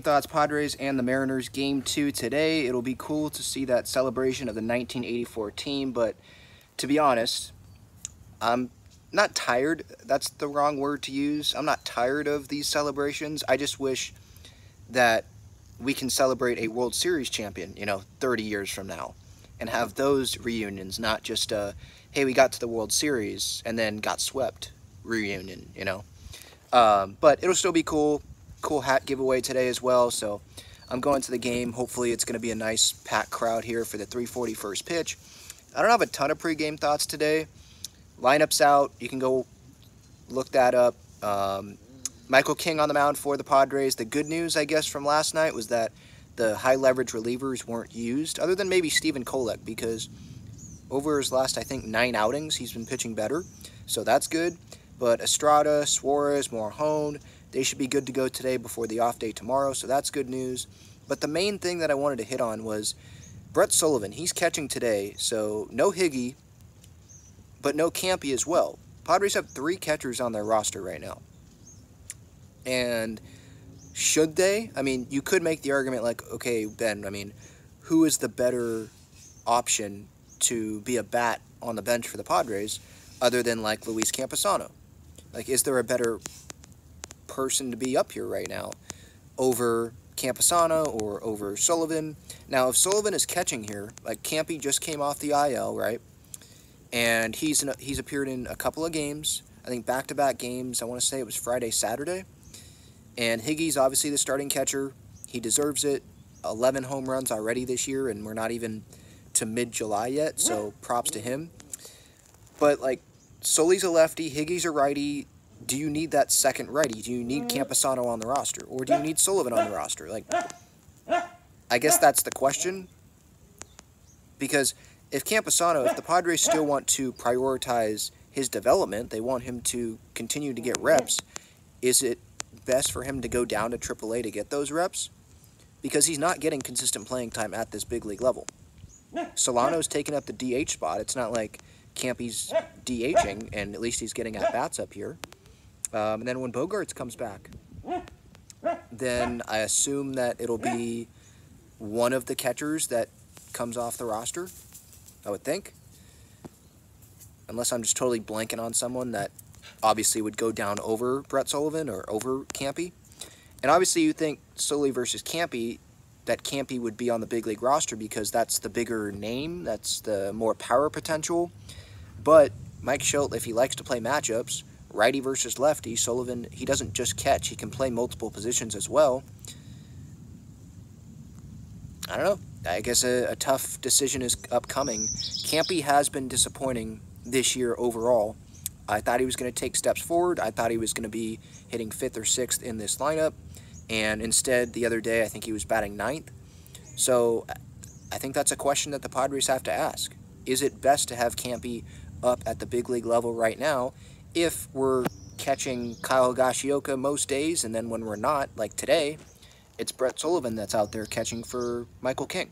Thoughts Padres and the Mariners game 2 today. It'll be cool to see that celebration of the 1984 team, but to be honest, I'm not tired. That's the wrong word to use. I'm not tired of these celebrations. I just wish that we can celebrate a World Series champion, 30 years from now and have those reunions, not just hey, we got to the World Series and then got swept reunion. But it'll still be cool. Cool hat giveaway today as well, so I'm going to the game. Hopefully it's going to be a nice packed crowd here for the 3:40 first pitch. I don't have a ton of pregame thoughts today. Lineup's out. You can go look that up. Michael King on the mound for the Padres. The good news, I guess, from last night was that the high leverage relievers weren't used, other than maybe Stephen Kolek, because over his last, I think, 9 outings, he's been pitching better, so that's good. But Estrada, Suarez, Morhone, they should be good to go today before the off day tomorrow, so that's good news. But the main thing that I wanted to hit on was Brett Sullivan. He's catching today, so no Higgy, but no Campy as well. Padres have 3 catchers on their roster right now. And should they? I mean, you could make the argument like, okay, Ben, I mean, who is the better option to be a bat on the bench for the Padres other than like Luis Campusano? Like, is there a better person to be up here right now over Campusano or over Sullivan? Now, if Sullivan is catching here, like Campy just came off the IL, right? And he's appeared in a couple of games, I think back-to-back games. I want to say it was Friday, Saturday. And Higgy's obviously the starting catcher. He deserves it. 11 home runs already this year, and we're not even to mid-July yet, so props to him. But, like, Sully's a lefty, Higgy's a righty. Do you need that second righty? Do you need Campusano on the roster? Or do you need Sullivan on the roster? Like, I guess that's the question. Because if the Padres still want to prioritize his development, they want him to continue to get reps, is it best for him to go down to AAA to get those reps? Because he's not getting consistent playing time at this big league level. Solano's taking up the DH spot. It's not like Campy's DHing, and at least he's getting at-bats up here. And then when Bogaerts comes back, then I assume that it'll be one of the catchers that comes off the roster, I would think. Unless I'm just totally blanking on someone that obviously would go down over Brett Sullivan or over Campy. And obviously you think Sully versus Campy, that Campy would be on the big league roster because that's the bigger name, that's the more power potential. But Mike Schilt, if he likes to play matchups, righty versus lefty, Sullivan, he doesn't just catch, he can play multiple positions as well. I don't know. I guess a tough decision is upcoming. Campy has been disappointing this year overall. I thought he was going to take steps forward. I thought he was going to be hitting 5th or 6th in this lineup. And instead, the other day, I think he was batting 9th. So I think that's a question that the Padres have to ask. Is it best to have Campy up at the big league level right now if we're catching Kyle Higashioka most days, and then when we're not, like today, it's Brett Sullivan that's out there catching for Michael King?